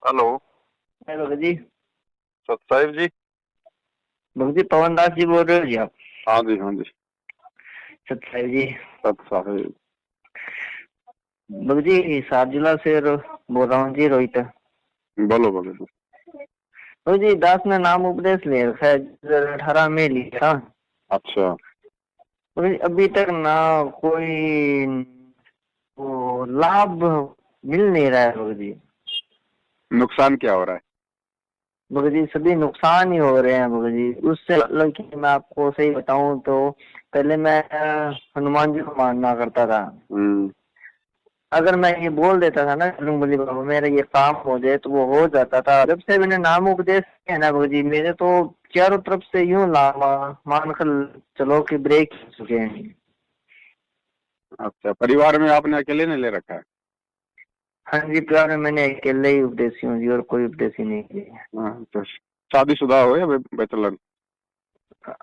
Hello. Hello Bhagat ji. सत साहिब जी। भगत जी पवन दास जी बोल रहे हो जी आप? हाँ जी, हाँ जी। सत साहिब जी। सत साहिब। भगत जी सारजिला से बोल रहा हूँ जी, रोहित। बोलो बोलो। भगत जी दास ने नाम उपदेश ले रखा है, 2018 में लिया था। अच्छा। भगत जी अभी तक ना कोई वो लाभ मिल नहीं रहा है भगत जी। नुकसान क्या हो रहा है? भगत जी सभी नुकसान ही हो रहे हैं भगत जी। उससे मतलब कि मैं आपको सही बताऊं तो पहले मैं हनुमान जी को मानना करता था। हम्म। अगर मैं ये बोल देता था ना बजरंगबली बाबा मेरा ये काम हो जाए तो वो हो जाता था। जब से मैंने नाम उपदेश किया ना बाबू जी, मेरे तो चारों तरफ से यूं लामा मान कर चलो कि ब्रेक हो चुके हैं। अच्छा, परिवार में आपने अकेले ने ले रखा है? हाँ जी, प्यार में मैंने अकेले ही उपदेशी हूँ जी, और कोई उपदेशी नहीं किया। हाँ, तो शादीशुदा हो या बैचलर?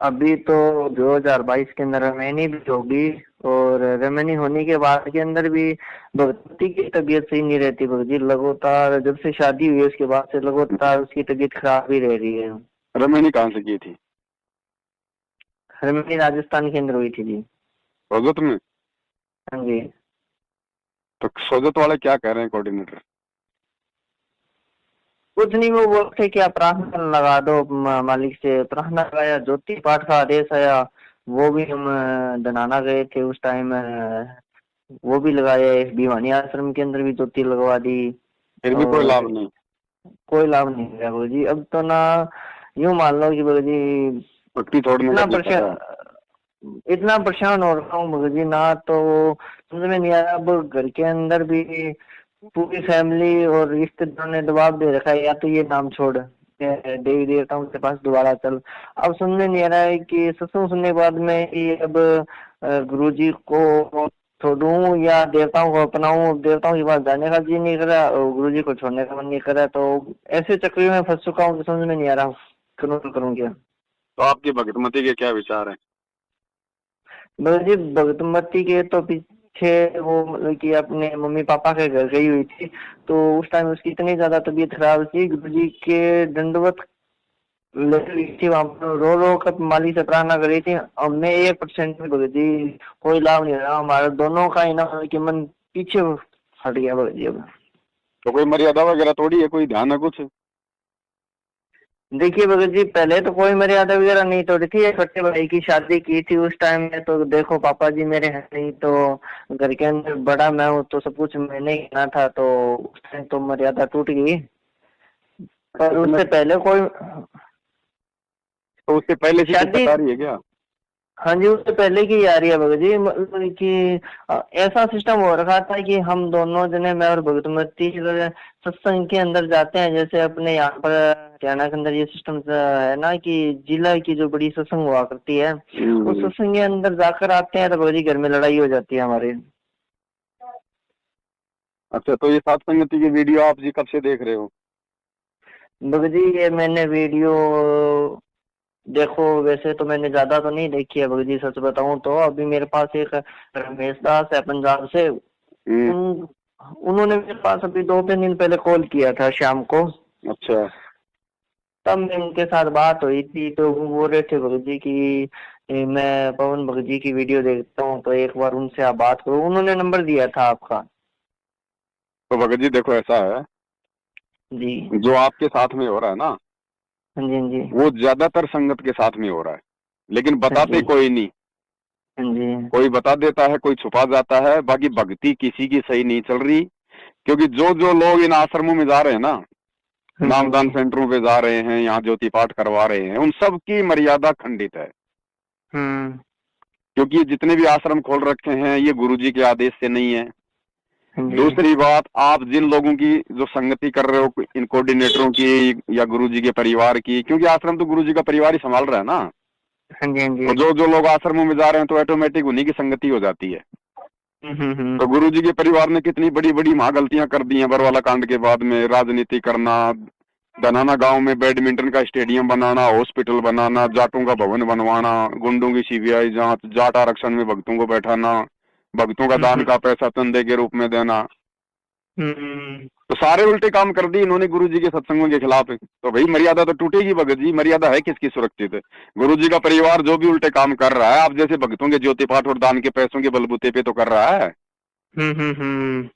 अभी तो 2022 के अंदर रमैनी भी होगी, और रमैनी होने के बाद के अंदर भी भगवती की तबीयत सही नहीं रहती भगत जी। लगातार जब से शादी हुई है उसके बाद से लगातार उसकी तबीयत खराब ही रह रही है। रमैनी कहाँ से की थी? रमैनी राजस्थान के अंदर हुई थी जी। सोजत में? हाँ जी। तो सोजत वाले क्या कह रहे हैं कोऑर्डिनेटर? कुछ नहीं, वो बोलते कि आप प्रार्थना लगा दो, मालिक से प्रार्थना लगाया, ज्योति पाठ का आदेश आया। वो भी हम दनाना गए थे उस टाइम, वो भी लगाया। एक भिवानी आश्रम के अंदर भी ज्योति लगवा दी। फिर भी कोई और लाभ नहीं? कोई लाभ नहीं मिला गुरु जी। अब तो ना यूं मान लो कि गुरु जी पट्टी छोड़ने का इतना जी कर रहा है। परेशान, इतना परेशान हो रहा हूँ गुरु जी ना, तो समझ में नहीं आ रहा। अब घर के अंदर भी पूरी फैमिली और रिश्तेदारों ने दबाव दे रखा है, या तो ये नाम छोड़, देवी देवताओं के पास दोबारा चल। अब समझ में नहीं आ रहा है कि सत्संग सुनने के बाद में ये अब गुरु जी को छोड़ूं या देवताओं को अपनाऊं। देवताओं के पास जाने का जी नहीं कर रहा और गुरु जी को छोड़ने का मन नहीं कर रहा, तो ऐसे चक्र में फंस चुका हूँ कि समझ में नहीं आ रहा करूँ तो करूँ क्या। तो आपकी भगतमती के क्या विचार हैं? गुरु जी भगतमती के तो पीछे वो मतलब कि अपने मम्मी पापा के घर गई हुई थी, तो उस टाइम उसकी इतनी ज्यादा तबीयत खराब थी, गुरु जी के दंडवत लेटर ली थी वहां पर, रो रो कर माली से प्रार्थना करी थी। हमने 1% भी गुरु जी कोई लाभ नहीं रहा हमारा दोनों का ही ना, मतलब कि मन पीछे हट गया गुरु जी। अब तो कोई मर्यादा वगैरह तोड़ी है? कोई ध्यान है कुछ? देखिए भगत जी, पहले तो कोई मर्यादा वगैरह नहीं तोड़ी थी। छोटे भाई की शादी की थी उस टाइम में, तो देखो पापा जी मेरे हैं नहीं, तो घर के अंदर बड़ा मैं हूँ तो सब कुछ मैंने ही करना था, तो उस टाइम तो मर्यादा टूट गई। पर इतने उससे पहले कोई तो उससे पहले से शादी, दिक्कत आ रही है क्या? हाँ जी उससे पहले की आ रही है भगत जी। मतलब कि ऐसा सिस्टम हो रखा था कि हम दोनों जने, मैं और भगतमती, सत्संग के अंदर जाते हैं। जैसे अपने यहाँ पर हरियाणा के अंदर ये सिस्टम है ना कि जिला की जो बड़ी सत्संग हुआ करती है, उस हम्म। सत्संग के अंदर जाकर आते हैं तो भगत जी घर में लड़ाई हो जाती है हमारे। अच्छा, तो ये सात संगति की वीडियो आप जी कब से देख रहे हो? भगत जी ये मैंने वीडियो देखो, वैसे तो मैंने ज्यादा तो नहीं देखी है भगत जी, सच बताऊं तो। अभी मेरे पास एक रमेश दास है पंजाब से, हम्म। उन उन्होंने मेरे पास अभी 2-3 दिन पहले कॉल किया था शाम को। अच्छा। तब मैं उनके साथ बात हुई थी, तो वो बोल रहे थे भगत जी की मैं पवन भगत जी की वीडियो देखता हूँ, तो एक बार उनसे आप बात करो। उन्होंने नंबर दिया था आपका। तो भगत जी देखो, ऐसा है, जी। जो आपके साथ में हो रहा है ना, हाँ जी, हाँ जी, वो ज्यादातर संगत के साथ में हो रहा है, लेकिन हाँ बताते जी, कोई नहीं। हाँ जी, कोई बता देता है, कोई छुपा जाता है। बाकी भक्ति किसी की सही नहीं चल रही, क्योंकि जो जो लोग इन आश्रमों में जा रहे हैं ना, हाँ जी, हाँ नामदान जी। सेंटरों पे जा रहे हैं, यहाँ ज्योति पाठ करवा रहे हैं, उन सब की मर्यादा खंडित है। हम्म। क्योंकि ये जितने भी आश्रम खोल रखे हैं, ये गुरु जी के आदेश से नहीं है। हाँ जी, दूसरी बात, आप जिन लोगों की जो संगति कर रहे हो, इन कोऑर्डिनेटरों की या गुरु जी के परिवार की, क्योंकि आश्रम तो गुरु जी का परिवार ही संभाल रहा है ना। हाँ जी, हाँ जी। और जो जो लोग आश्रमों में जा रहे हैं, तो ऑटोमेटिक उन्हीं की संगति हो जाती है। तो गुरु जी के परिवार ने कितनी बड़ी बड़ी महा गलतियां कर दी हैं बरवाला कांड के बाद में। राजनीति करना, धनाना गांव में बैडमिंटन का स्टेडियम बनाना, हॉस्पिटल बनाना, जाटों का भवन बनवाना, गुंडों की सीबीआई जांच, जाट आरक्षण में भक्तों को बैठाना, भक्तों का दान का पैसा चंदे के रूप में देना। तो सारे उल्टे काम कर दिए इन्होंने गुरु जी के सत्संगों के खिलाफ। तो भाई मर्यादा तो टूटेगी भगत जी, मर्यादा है किसकी सुरक्षित है? गुरु जी का परिवार जो भी उल्टे काम कर रहा है, आप जैसे भक्तों के ज्योति पाठ और दान के पैसों के बलबूते पे तो कर रहा है।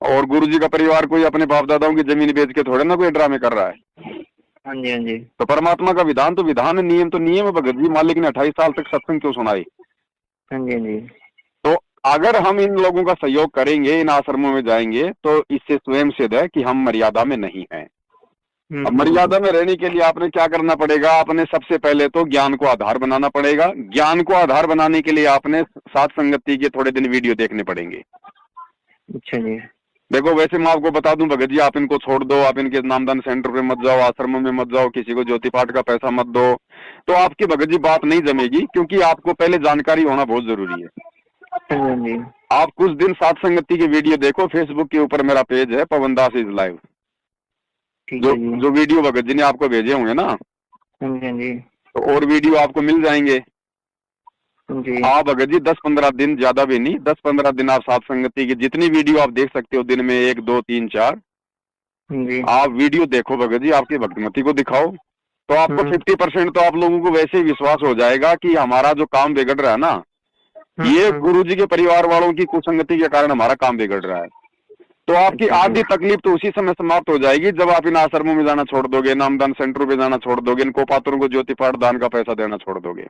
और गुरु जी का परिवार कोई अपने बाप दादाओं की जमीन बेच के थोड़े ना कोई ड्रामे कर रहा है। हाँ जी, हाँ जी, तो परमात्मा का विधान तो विधान है, नियम तो नियम है भगत जी। मालिक ने 28 साल तक सत्संग क्यों सुनाई? हाँ जी, हाँ जी, तो अगर हम इन लोगों का सहयोग करेंगे, इन आश्रमों में जाएंगे, तो इससे स्वयं सिद्ध है कि हम मर्यादा में नहीं हैं। अब मर्यादा में रहने के लिए आपने क्या करना पड़ेगा? आपने सबसे पहले तो ज्ञान को आधार बनाना पड़ेगा। ज्ञान को आधार बनाने के लिए आपने साथ संगति के थोड़े दिन वीडियो देखने पड़ेंगे। अच्छा जी। देखो वैसे मैं आपको बता दूं भगत जी, आप इनको छोड़ दो, आप इनके नामदान सेंटर पे मत जाओ, आश्रमों में मत जाओ, किसी को ज्योति पाठ का पैसा मत दो, तो आपकी भगत जी बात नहीं जमेगी। क्योंकि आपको पहले जानकारी होना बहुत जरूरी है। हाँ जी, हाँ जी, आप कुछ दिन साथ संगति के वीडियो देखो। फेसबुक के ऊपर मेरा पेज है, पवन दास इज लाइव। ठीक जो है जी। जो वीडियो भगत जी ने आपको भेजे होंगे ना, हाँ जी, हाँ जी, तो और वीडियो आपको मिल जाएंगे। जी, आप भगत जी 10-15 दिन, ज्यादा भी नहीं, 10-15 दिन आप साथ संगति की जितनी वीडियो आप देख सकते हो, दिन में 1, 2, 3, 4 जी, आप वीडियो देखो भगत जी, आपकी भक्तिमती को दिखाओ, तो आपको 50% तो आप लोगों को वैसे ही विश्वास हो जाएगा कि हमारा जो काम बिगड़ रहा है ना, ये गुरु जी के परिवार वालों की कुसंगति के कारण हमारा काम बिगड़ रहा है। तो आपकी आधी तकलीफ तो उसी समय समाप्त हो जाएगी जब आप इन आश्रमों में जाना छोड़ दोगे, नामदान सेंटरों पे जाना छोड़ दोगे, इनको पात्रों को ज्योति पाठ दान का पैसा देना छोड़ दोगे।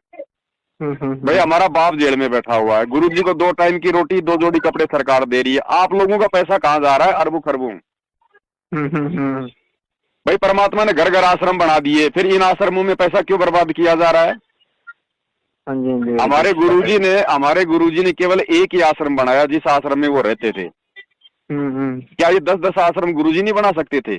भाई हमारा बाप जेल में बैठा हुआ है, गुरु जी को 2 टाइम की रोटी, 2 जोड़ी कपड़े सरकार दे रही है, आप लोगों का पैसा कहाँ जा रहा है? अरबों खरबों। भाई परमात्मा ने घर घर आश्रम बना दिए, फिर इन आश्रमों में पैसा क्यों बर्बाद किया जा रहा है? हाँ जी, हाँ जी, हमारे गुरुजी ने केवल एक ही आश्रम बनाया जिस आश्रम में वो रहते थे। क्या ये 10-10 आश्रम गुरुजी नहीं बना सकते थे?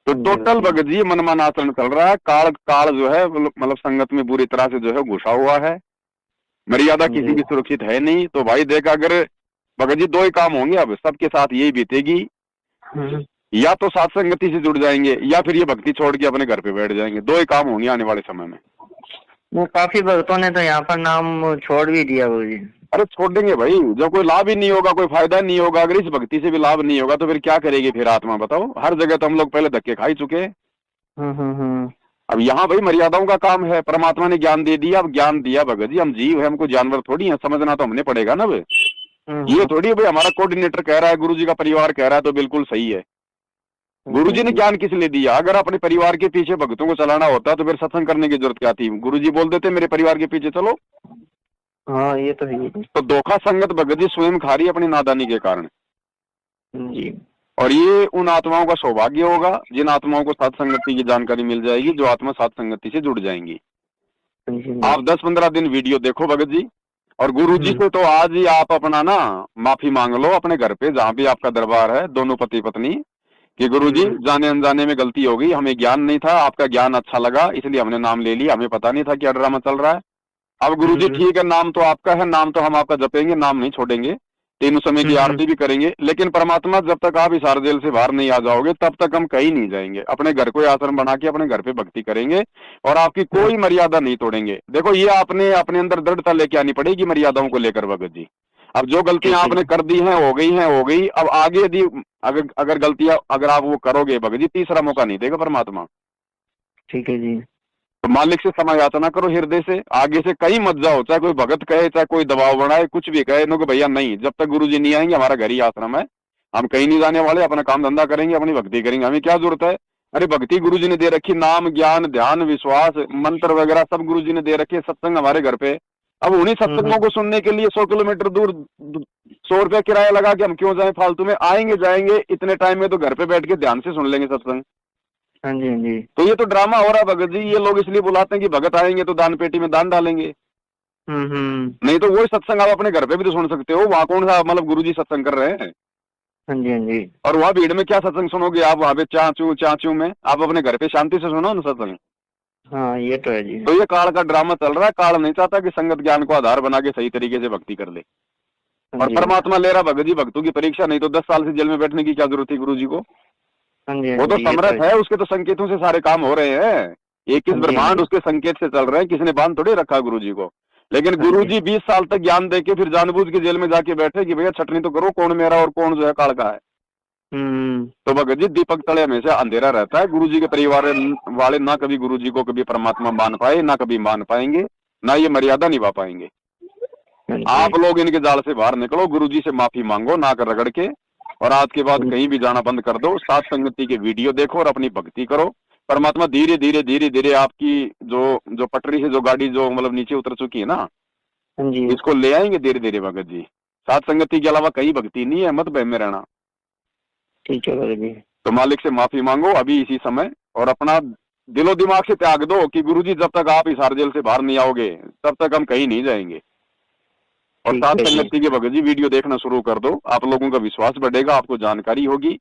तो टोटल भगत जी मनमान आचरण चल रहा है। काल जो है मतलब संगत में बुरी तरह से जो है घुसा हुआ है। मर्यादा किसी की सुरक्षित है नहीं। तो भाई देख, अगर भगत जी 2 ही काम होंगे अब सबके साथ, यही बीतेगी, या तो साथ संगति से जुड़ जाएंगे या फिर ये भक्ति छोड़ के अपने घर पे बैठ जाएंगे। 2 ही काम होंगे आने वाले समय में। वो काफी भक्तों ने तो यहाँ पर नाम छोड़ भी दिया गुरु जी। अरे छोड़ देंगे भाई, जब कोई लाभ ही नहीं होगा, कोई फायदा नहीं होगा, अगर इस भक्ति से भी लाभ नहीं होगा तो फिर क्या करेगी फिर आत्मा? बताओ, हर जगह तो हम लोग पहले धक्के खा ही चुके हैं। अब यहाँ भाई मर्यादाओं का काम है। परमात्मा ने ज्ञान दे दिया, अब ज्ञान दिया भगत जी, हम जीव है, हमको जानवर थोड़ी है, समझना तो हमने पड़ेगा ना भाई। ये थोड़ी भाई हमारा कोऑर्डिनेटर कह रहा है, गुरु जी का परिवार कह रहा है तो बिल्कुल सही है। गुरु जी ने ज्ञान किस लिए दिया? अगर अपने परिवार के पीछे भक्तों को चलाना होता तो फिर सत्संग करने की जरूरत क्या थी? गुरु जी बोल देते मेरे परिवार के पीछे चलो। हाँ ये तो है। तो धोखा संगत भगत जी स्वयं खा रही है अपनी नादानी के कारण जी। और ये उन आत्माओं का सौभाग्य होगा जिन आत्माओं को साथ संगति की जानकारी मिल जाएगी, जो आत्मा साथ संगति से जुड़ जाएंगी। आप 10-15 दिन वीडियो देखो भगत जी, और गुरु जी से तो आज ही आप अपना ना माफी मांग लो अपने घर पे, जहाँ भी आपका दरबार है, दोनों पति पत्नी, कि गुरु जी जाने अनजाने में गलती हो गई, हमें ज्ञान नहीं था, आपका ज्ञान अच्छा लगा इसलिए हमने नाम ले लिया, हमें पता नहीं था क्या ड्रामा चल रहा है। अब गुरु जी ठीक है, नाम तो आपका है, नाम तो हम आपका जपेंगे, नाम नहीं छोड़ेंगे, तीनों समय की आरती भी करेंगे, लेकिन परमात्मा जब तक आप इस हार जेल से बाहर नहीं आ जाओगे तब तक हम कहीं नहीं जाएंगे। अपने घर को आश्रम बना के अपने घर पे भक्ति करेंगे और आपकी कोई मर्यादा नहीं तोड़ेंगे। देखो ये आपने अपने अंदर दृढ़ता लेके आनी पड़ेगी मर्यादाओं को लेकर भगत जी। अब जो गलतियां आपने कर दी हैं हो गई। अब आगे यदि अगर गलतियां अगर आप वो करोगे भगत जी, तीसरा मौका नहीं देगा परमात्मा। ठीक है जी। तो मालिक से समय याचना करो हृदय से, आगे से कहीं मत जाओ, चाहे कोई भगत कहे, चाहे कोई दबाव बनाए, कुछ भी कहे, नो कि भैया नहीं, जब तक गुरु जी नहीं आएंगे हमारा घर ही आश्रम है, हम कहीं नहीं जाने वाले, अपना काम धंधा करेंगे, अपनी भक्ति करेंगे, हमें क्या जरूरत है? अरे भक्ति गुरु जी ने दे रखी, नाम ज्ञान ध्यान विश्वास मंत्र वगैरह सब गुरु जी ने दे रखे, सत्संग हमारे घर पे। अब उन्हीं सत्संगों को सुनने के लिए 100 किलोमीटर दूर 100 रुपया किराया लगा के हम क्यों जाए फालतू में? आएंगे जाएंगे, इतने टाइम में तो घर पे बैठ के ध्यान से सुन लेंगे सत्संग। हाँ जी, हाँ जी। तो ये तो ड्रामा हो रहा है भगत जी, ये लोग इसलिए बुलाते हैं कि भगत आएंगे तो दान पेटी में दान डालेंगे। नहीं तो वही सत्संग आप अपने घर पे भी तो सुन सकते हो, वहाँ कौन सा मतलब गुरु जी सत्संग कर रहे हैं? हाँ जी, हाँ जी। और वहाँ भीड़ में क्या सत्संग सुनोगे आप? वहाँ पे चाचू में, आप अपने घर पे शांति से सुनो ना सत्संग। हाँ ये तो है जी। तो ये काल का ड्रामा चल रहा है। काल नहीं चाहता कि संगत ज्ञान को आधार बना के सही तरीके से भक्ति कर ले, और परमात्मा ले रहा भगत जी भक्तों की परीक्षा। नहीं तो 10 साल से जेल में बैठने की क्या जरूरत थी गुरु जी को? वो तो समर्थ है, उसके तो संकेतों से सारे काम हो रहे हैं। 21 ब्रह्मांड उसके संकेत से चल रहे हैं, किसी ने बांध थोड़ी रखा गुरु जी को। लेकिन हाँ जी। गुरुजी 20 साल तक ज्ञान देके फिर जानबूझ के जेल में जाके बैठे कि भैया छटनी तो करो, कौन मेरा और कौन जो है काल का है। हम्म। तो भगत जी दीपक तले हमेशा अंधेरा रहता है। गुरुजी के परिवार वाले ना कभी गुरुजी को कभी परमात्मा मान पाए, ना कभी मान पाएंगे, ना ये मर्यादा निभा पाएंगे। हाँ जी। आप लोग इनके जाल से बाहर निकलो, गुरुजी से माफी मांगो ना कर रगड़ के, और आज के बाद कहीं भी जाना बंद कर दो, सात संगति के वीडियो देखो और अपनी भक्ति करो। परमात्मा धीरे धीरे धीरे धीरे आपकी जो जो पटरी से जो गाड़ी जो मतलब नीचे उतर चुकी है ना, हाँ जी। इसको ले आएंगे धीरे धीरे भगत जी। सात संगति के अलावा कहीं भक्ति नहीं है, मत बहम में रहना। ठीक है भगत जी। तो मालिक से माफी मांगो अभी इसी समय, और अपना दिलो दिमाग से त्याग दो कि गुरुजी जब तक आप इस जेल से बाहर नहीं आओगे तब तक हम कहीं नहीं जाएंगे। और ठीक सात है जी। संगति के भगत जी वीडियो देखना शुरू कर दो, आप लोगों का विश्वास बढ़ेगा, आपको जानकारी होगी,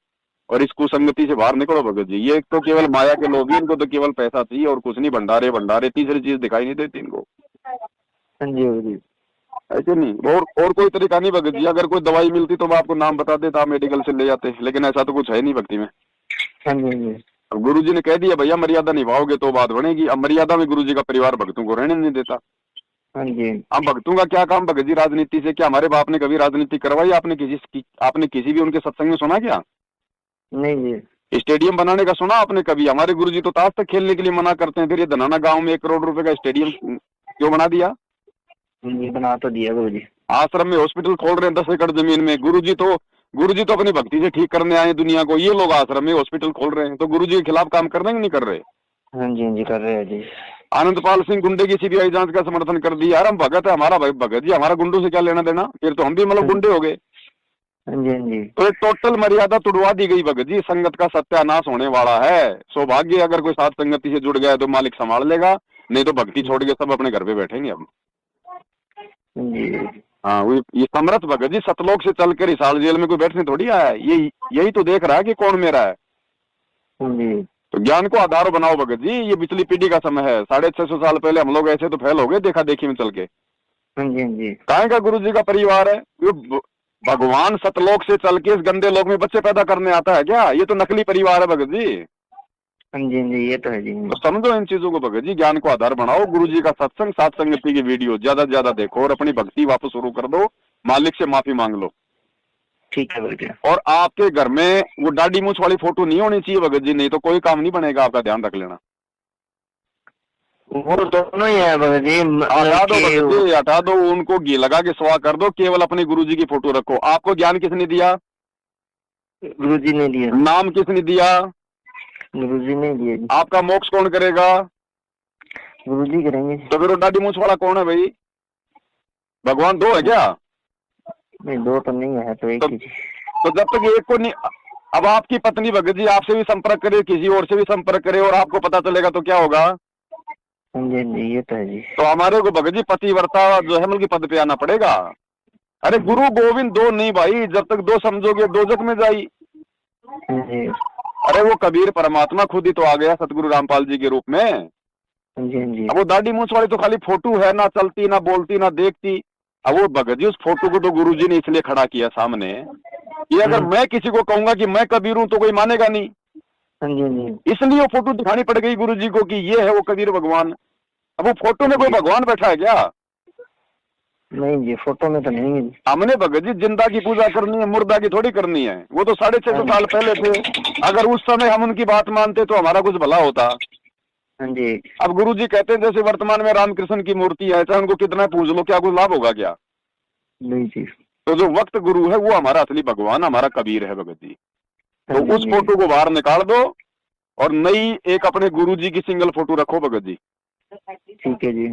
और इस कुसंगति से बाहर निकलो भगत जी। ये तो केवल माया के लोग हैं, इनको तो केवल पैसा चाहिए और कुछ नहीं, भंडारे भंडारे, तीसरी चीज दिखाई नहीं देती इनको, हाँ जी भगत जी। ऐसे नहीं। और कोई तरीका नहीं भगत जी। अगर कोई दवाई मिलती तो मैं आपको नाम बता देता, आप मेडिकल से ले जाते, लेकिन ऐसा तो कुछ है नहीं भक्ति में। हाँ जी। हाँ जी। अब गुरु जी ने कह दिया भैया मर्यादा निभाओगे तो बात बनेगी। अब मर्यादा में गुरु जी का परिवार भक्तों को रहने नहीं देता। हाँ जी। अब भक्तों का क्या काम भगत जी राजनीति से? क्या हमारे बाप ने कभी राजनीति करवाई? आपने किसी भी उनके सत्संग में सुना क्या? नहीं जी। स्टेडियम बनाने का सुना आपने कभी? हमारे गुरु जी तो ताश तक खेलने के लिए मना करते हैं, फिर ये धनाना गांव में 1 करोड़ रुपए का स्टेडियम क्यों बना दिया? जी बना तो दिया गुरु जी। आश्रम में हॉस्पिटल खोल रहे हैं 10 एकड़ जमीन में। गुरुजी तो अपनी भक्ति से ठीक करने आए दुनिया को, ये लोग आश्रम में हॉस्पिटल खोल रहे हैं। तो गुरुजी के खिलाफ काम कर रहे हैं कि नहीं कर रहे? हाँ जी। हाँ जी कर रहे हैं जी। आनंदपाल सिंह गुंडे की सीबीआई जांच का समर्थन कर दिया। यार हम भगत है, हमारा भाई भगत जी, हमारा गुंडों से क्या लेना देना? फिर तो हम भी मतलब गुंडे हो गए। हाँ जी। हाँ जी। तो एक टोटल मर्यादा तुड़वा दी गई भगत जी। संगत का सत्यानाश होने वाला है। सौभाग्य अगर कोई साथ संगति से जुड़ गया तो मालिक संभाल लेगा, नहीं तो भक्ति छोड़ के सब अपने घर पे बैठेंगे अब। हाँ जी। हाँ ये समर्थ भगत जी सतलोक से चलकर हिसार जेल में कोई बैठने थोड़ी आया है। यही तो देख रहा है कि कौन मेरा है। हाँ जी। तो ज्ञान को आधार बनाओ भगत जी। ये पिछली पीढ़ी का समय है। 650 साल पहले हम लोग ऐसे तो फैल हो गए देखा देखी में चल के। हाँ जी। हाँ जी। काहे का गुरु जी का परिवार है? भगवान सतलोक से चल के इस गंदे लोक में बच्चे पैदा करने आता है क्या? ये तो नकली परिवार है भगत जी। हाँ जी। हाँ जी ये तो है जी। तो समझो इन चीजों को भगत जी। ज्ञान को आधार बनाओ। गुरु जी का सत्संग, सात संगति की वीडियो ज्यादा से ज्यादा देखो और अपनी भक्ति वापस शुरू कर दो। मालिक से माफी मांग लो। ठीक है भगत जी। और आपके घर में वो दाढ़ी मूछ वाली फोटो नहीं होनी चाहिए भगत जी, नहीं तो कोई काम नहीं बनेगा आपका, ध्यान रख लेना। वो दोनों ही है भगत जी। हटा दो भगत जी, हटा दो। उनको घी लगा के स्वाह कर दो। केवल अपने गुरु जी की फोटो रखो। आपको ज्ञान किसने दिया? गुरु जी ने दिया। नाम किसने दिया? गुरु जी ने दिया जी। आपका मोक्ष कौन करेगा? गुरु जी करेंगे। तो फिर वो दाढ़ी मूछ वाला कौन है भाई? भगवान दो है क्या? नहीं दो तो नहीं है, तो एक ही। तो जब तक एक को नहीं, अब आपकी पत्नी भगत जी आपसे भी संपर्क करे, किसी और से भी संपर्क करे और आपको पता चलेगा तो क्या होगा? हाँ जी। हाँ जी ये तो है जी। तो हमारे को भगत जी पतिव्रता जो है मतलब पद पे आना पड़ेगा। अरे गुरु गोविंद दो नहीं भाई, जब तक दो समझोगे दोजक में जाई। हाँ जी। अरे वो कबीर परमात्मा खुद ही तो आ गया सतगुरु रामपाल जी के रूप में। हाँ जी। हाँ जी। अब वो दाढ़ी मूछ वाली तो खाली फोटो है, ना चलती ना बोलती ना देखती। अब वो भगत जी उस फोटो को तो गुरु जी ने इसलिए खड़ा किया सामने कि अगर मैं किसी को कहूंगा कि मैं कबीर हूं तो कोई मानेगा नहीं। हाँ जी। हाँ जी। इसलिए वो फोटो दिखानी पड़ गई गुरु जी को कि ये है वो कबीर भगवान। अब वो फोटो में कोई भगवान बैठा है क्या? नहीं जी फोटो में तो नहीं है। हमने भगत जी जिंदा की पूजा करनी है, मुर्दा की थोड़ी करनी है। वो तो 650 साल पहले थे। अगर उस समय हम उनकी बात मानते तो हमारा कुछ भला होता। हाँ जी। अब गुरु जी कहते हैं जैसे वर्तमान में रामकृष्ण की मूर्ति है, चाहे उनको कितना पूज लो, क्या कुछ लाभ होगा क्या? नहीं जी। तो जो वक्त गुरु है वो हमारा असली भगवान, हमारा कबीर है भगत जी। तो उस फोटो को बाहर निकाल दो और नई एक अपने गुरु जी की सिंगल फोटो रखो भगत जी। ठीक है जी।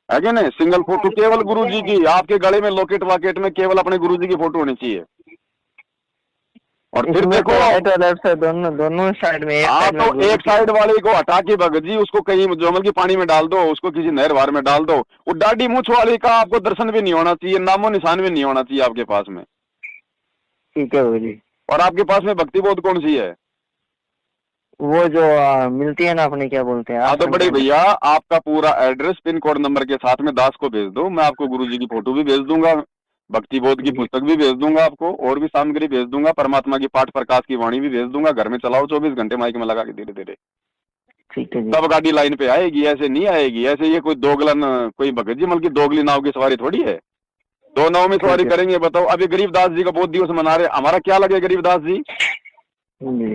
है क्या नहीं? सिंगल फोटो केवल गुरु जी की। आपके गले में लॉकेट वाकेट में केवल अपने गुरु जी की फोटो होनी चाहिए। और फिर देखो राइट और लेफ्ट साइड दोनों साइड में। हाँ तो एक साइड वाले को हटा के भगत जी उसको कहीं जमल की पानी में डाल दो, उसको किसी नहर वार में डाल दो। वो दाढ़ी मूछ वाले का आपको दर्शन भी नहीं होना चाहिए, नामो निशान भी नहीं होना चाहिए आपके पास में। ठीक है भगत जी। और आपके पास में भक्ति बोध कौन सी है? वो जो मिलती है ना अपने, क्या बोलते हैं? हाँ तो बड़े भैया आपका पूरा एड्रेस पिन कोड नंबर के साथ में दास को भेज दो। मैं आपको गुरु जी की फोटो भी भेज दूंगा, भक्ति बोध की पुस्तक भी भेज दूंगा आपको, और भी सामग्री भेज दूंगा, परमात्मा की पाठ प्रकाश की वाणी भी भेज दूंगा। घर में चलाओ 24 घंटे माइक में लगा के धीरे धीरे। ठीक है जी। तब गाड़ी लाइन पे आएगी, ऐसे नहीं आएगी। ऐसे ये कोई दोगलन, कोई भगत जी मतलब की दोगली नाव की सवारी थोड़ी है। दो नाव में सवारी ठीक है करेंगे बताओ। अभी गरीबदास जी का बहुत दिवस मना रहे, हमारा क्या लगे गरीबदास जी? जी।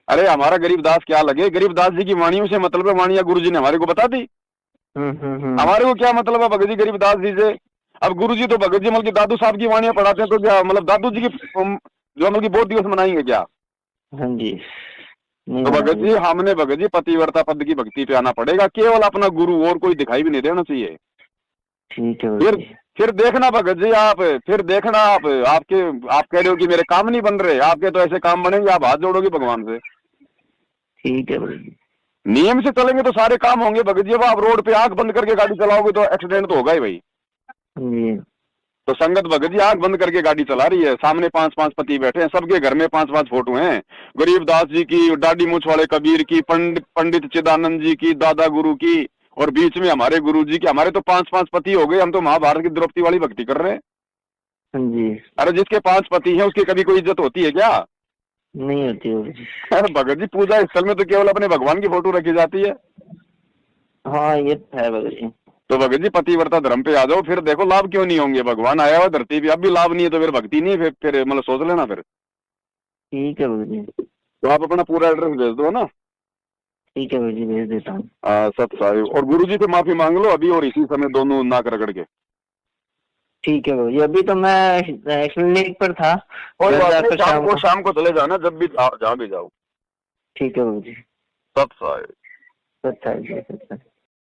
अरे हमारा गरीबदास क्या लगे? गरीबदास जी की वाणियों से मतलब है, वाणियां गुरु जी ने हमारे को बता दी। हमारे को क्या मतलब है भगत जी गरीबदास जी से? अब गुरु जी तो भगत जी मतलब की दादू साहब की वाणियां पढ़ाते हैं, तो क्या मतलब दादू जी की जो मतलब की बहुत दिवस मनाएंगे क्या? हाँ जी, नहीं तो भगत बनाएंगे। जी हमने भगत जी पतिव्रता पद की भक्ति पे आना पड़ेगा, केवल अपना गुरु, और कोई दिखाई भी नहीं देना चाहिए। ठीक है फिर जी। फिर देखना भगत जी आप, फिर देखना आप, आपके आप कह रहे हो कि मेरे काम नहीं बन रहे, आपके तो ऐसे काम बनेंगे, आप हाथ जोड़ोगे भगवान से। ठीक है जी। नियम से चलेंगे तो सारे काम होंगे भगत जी। अब आप रोड पे आंख बंद करके गाड़ी चलाओगे तो एक्सीडेंट तो होगा ही भाई। जी। तो संगत भगत जी आंख बंद करके गाड़ी चला रही है, सामने 5-5 पति बैठे हैं, सबके घर में 5-5 फोटो हैं। गरीबदास जी की, दाढ़ी मूछ वाले कबीर की, पंडित चिदानंद जी की, दादा गुरु की, और बीच में हमारे गुरु जी की। हमारे तो 5-5 पति हो गए, हम तो महाभारत की द्रौपदी वाली भक्ति कर रहे हैं। हाँ जी। अरे जिसके 5 पति हैं उसकी कभी कोई इज्जत होती है क्या? नहीं होती होगी। अरे भगत जी पूजा स्थल में तो केवल अपने भगवान की फोटो रखी जाती है। हाँ ये तो है भगत जी। तो भगत जी पतिव्रता धर्म पे आ जाओ, फिर देखो लाभ क्यों नहीं होंगे। भगवान आया हुआ धरती पे, अब भी लाभ नहीं है तो फिर भक्ति नहीं है। फिर मतलब सोच लेना फिर। ठीक है भगत जी। तो आप अपना पूरा एड्रेस भेज दो ना। ठीक है भगत जी, भेज देता हूँ। सत साहिब, और गुरु जी से माफी मांग लो अभी और इसी समय, दोनों नाक रगड़ के। ठीक है भगत जी, अभी तो मैं क्लिनिक पर था। और घर जाकर शाम को चले जाना, जब भी जहाँ भी जाओ। ठीक है भगत जी। सत साहिब। सत्ता है जी, सत्ता है।